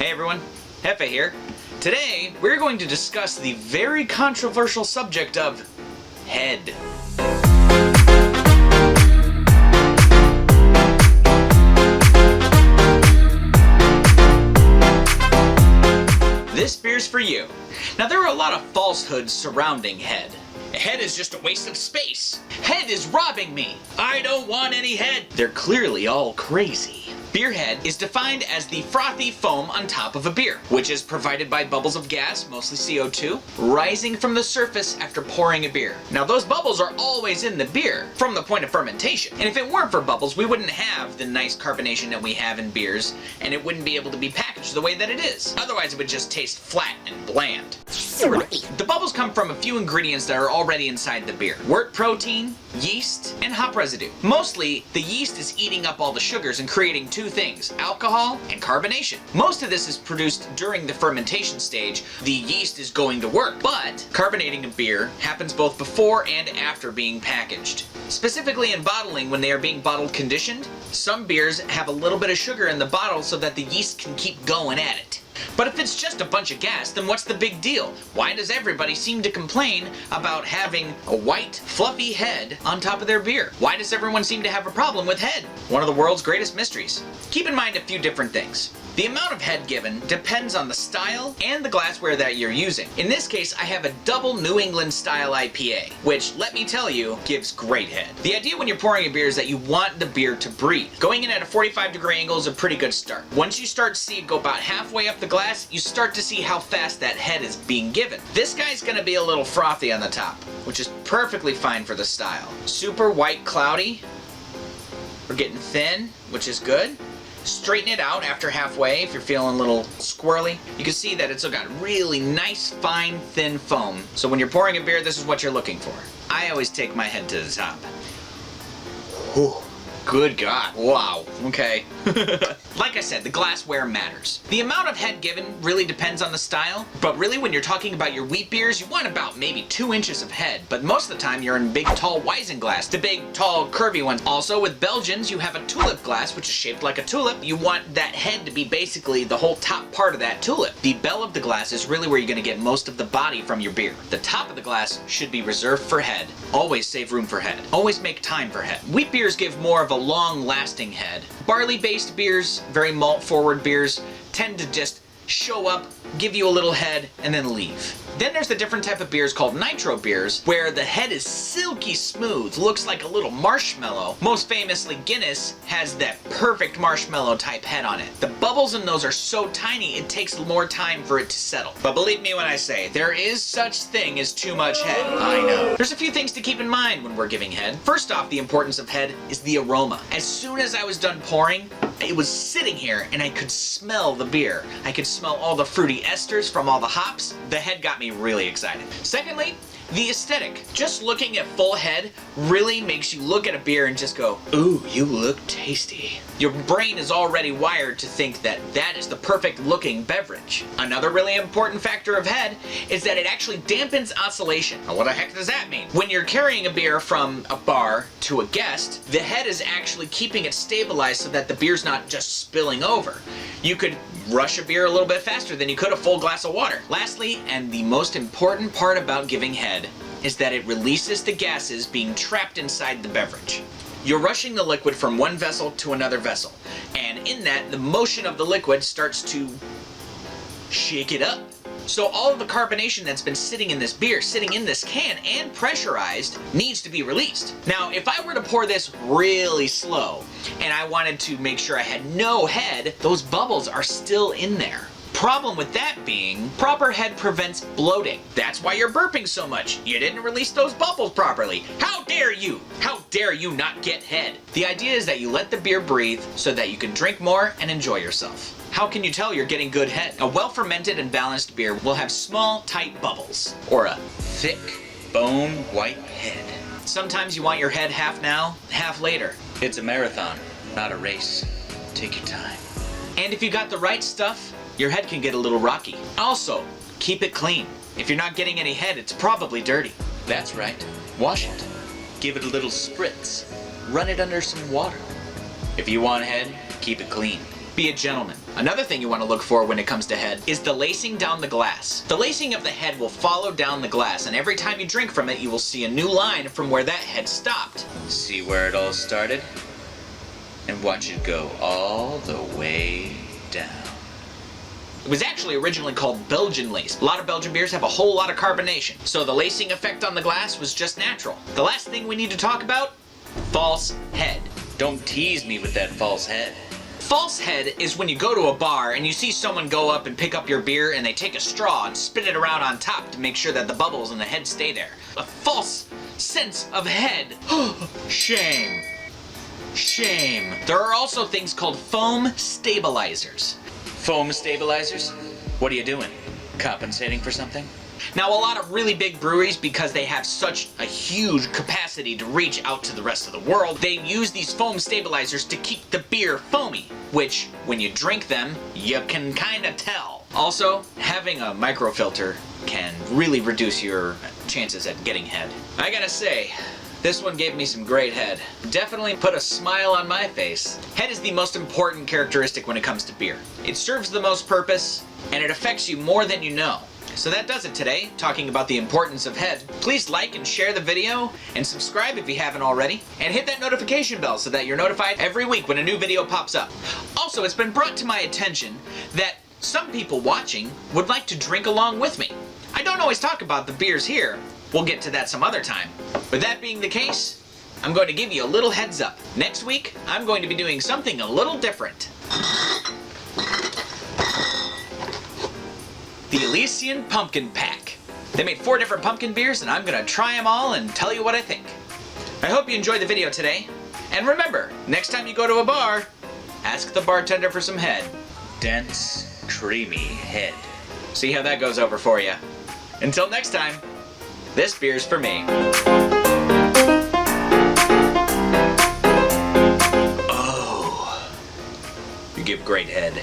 Hey everyone, Hefe here. Today, we're going to discuss the very controversial subject of head. This beer's for you. Now there are a lot of falsehoods surrounding head. Head is just a waste of space. Head is robbing me. I don't want any head. They're clearly all crazy. Beer head is defined as the frothy foam on top of a beer, which is provided by bubbles of gas, mostly CO2, rising from the surface after pouring a beer. Now those bubbles are always in the beer from the point of fermentation. And if it weren't for bubbles, we wouldn't have the nice carbonation that we have in beers, and it wouldn't be able to be packaged the way that it is. Otherwise it would just taste flat and bland. The bubbles come from a few ingredients that are already inside the beer. Wort protein, yeast, and hop residue. Mostly, the yeast is eating up all the sugars and creating two things, alcohol and carbonation. Most of this is produced during the fermentation stage. The yeast is going to work, but carbonating a beer happens both before and after being packaged. Specifically in bottling, when they are being bottled conditioned, some beers have a little bit of sugar in the bottle so that the yeast can keep going at it. But if it's just a bunch of gas, then what's the big deal? Why does everybody seem to complain about having a white, fluffy head on top of their beer? Why does everyone seem to have a problem with head? One of the world's greatest mysteries. Keep in mind a few different things. The amount of head given depends on the style and the glassware that you're using. In this case, I have a double New England style IPA, which, let me tell you, gives great head. The idea when you're pouring a beer is that you want the beer to breathe. Going in at a 45-degree angle is a pretty good start. Once you start to see it go about halfway up the glass, you start to see how fast that head is being given. This guy's gonna be a little frothy on the top, which is perfectly fine for the style. Super white cloudy. We're getting thin, which is good. Straighten it out after halfway if you're feeling a little squirrely. You can see that it's got really nice, fine, thin foam. So when you're pouring a beer, this is what you're looking for. I always take my head to the top. Whew. Good God. Wow. Okay. Like I said, the glassware matters. The amount of head given really depends on the style, but really when you're talking about your wheat beers, you want about maybe 2 inches of head, but most of the time you're in big, tall Weissenglass, the big, tall, curvy ones. Also with Belgians, you have a tulip glass, which is shaped like a tulip. You want that head to be basically the whole top part of that tulip. The bell of the glass is really where you're going to get most of the body from your beer. The top of the glass should be reserved for head. Always save room for head. Always make time for head. Wheat beers give more of a long-lasting head. Barley-based beers, very malt-forward beers, tend to just show up, give you a little head, and then leave. Then there's the different type of beers called nitro beers, where the head is silky smooth, looks like a little marshmallow. Most famously, Guinness has that perfect marshmallow type head on it. The bubbles in those are so tiny, it takes more time for it to settle. But believe me when I say, there is such thing as too much head. I know. There's a few things to keep in mind when we're giving head. First off, the importance of head is the aroma. As soon as I was done pouring, it was sitting here and I could smell the beer. I could smell all the fruity esters from all the hops. The head got me really excited. Secondly, the aesthetic. Just looking at full head really makes you look at a beer and just go, ooh, you look tasty. Your brain is already wired to think that that is the perfect looking beverage. Another really important factor of head is that it actually dampens oscillation. Now what the heck does that mean? When you're carrying a beer from a bar to a guest, the head is actually keeping it stabilized so that the beer's not just spilling over. You could rush a beer a little bit faster than you could a full glass of water. Lastly, and the most important part about giving head, is that it releases the gases being trapped inside the beverage. You're rushing the liquid from one vessel to another vessel, and in that, the motion of the liquid starts to shake it up. So all of the carbonation that's been sitting in this beer, sitting in this can, and pressurized, needs to be released. Now, if I were to pour this really slow, and I wanted to make sure I had no head, those bubbles are still in there. Problem with that being, proper head prevents bloating. That's why you're burping so much. You didn't release those bubbles properly. How dare you? How dare you not get head? The idea is that you let the beer breathe so that you can drink more and enjoy yourself. How can you tell you're getting good head? A well-fermented and balanced beer will have small, tight bubbles, or a thick, bone white head. Sometimes you want your head half now, half later. It's a marathon, not a race. Take your time. And if you got the right stuff, your head can get a little rocky. Also, keep it clean. If you're not getting any head, it's probably dirty. That's right. Wash it. Give it a little spritz. Run it under some water. If you want head, keep it clean. Be a gentleman. Another thing you want to look for when it comes to head is the lacing down the glass. The lacing of the head will follow down the glass, and every time you drink from it, you will see a new line from where that head stopped. See where it all started? And watch it go all the way down. It was actually originally called Belgian lace. A lot of Belgian beers have a whole lot of carbonation, so the lacing effect on the glass was just natural. The last thing we need to talk about? False head. Don't tease me with that false head. False head is when you go to a bar and you see someone go up and pick up your beer and they take a straw and spin it around on top to make sure that the bubbles in the head stay there. A false sense of head. Shame. Shame. There are also things called foam stabilizers. Foam stabilizers? What are you doing? Compensating for something? Now, a lot of really big breweries, because they have such a huge capacity to reach out to the rest of the world, they use these foam stabilizers to keep the beer foamy, which, when you drink them, you can kind of tell. Also, having a microfilter can really reduce your chances at getting head. I gotta say, this one gave me some great head. Definitely put a smile on my face. Head is the most important characteristic when it comes to beer. It serves the most purpose, and it affects you more than you know. So that does it today, talking about the importance of head. Please like and share the video, and subscribe if you haven't already, and hit that notification bell so that you're notified every week when a new video pops up. Also, it's been brought to my attention that some people watching would like to drink along with me. I don't always talk about the beers here. We'll get to that some other time. With that being the case, I'm going to give you a little heads up. Next week, I'm going to be doing something a little different. The Elysian Pumpkin Pack. They made 4 different pumpkin beers, and I'm gonna try them all and tell you what I think. I hope you enjoyed the video today. And remember, next time you go to a bar, ask the bartender for some head. Dense, creamy head. See how that goes over for you. Until next time, this beer's for me. Oh, you give great head.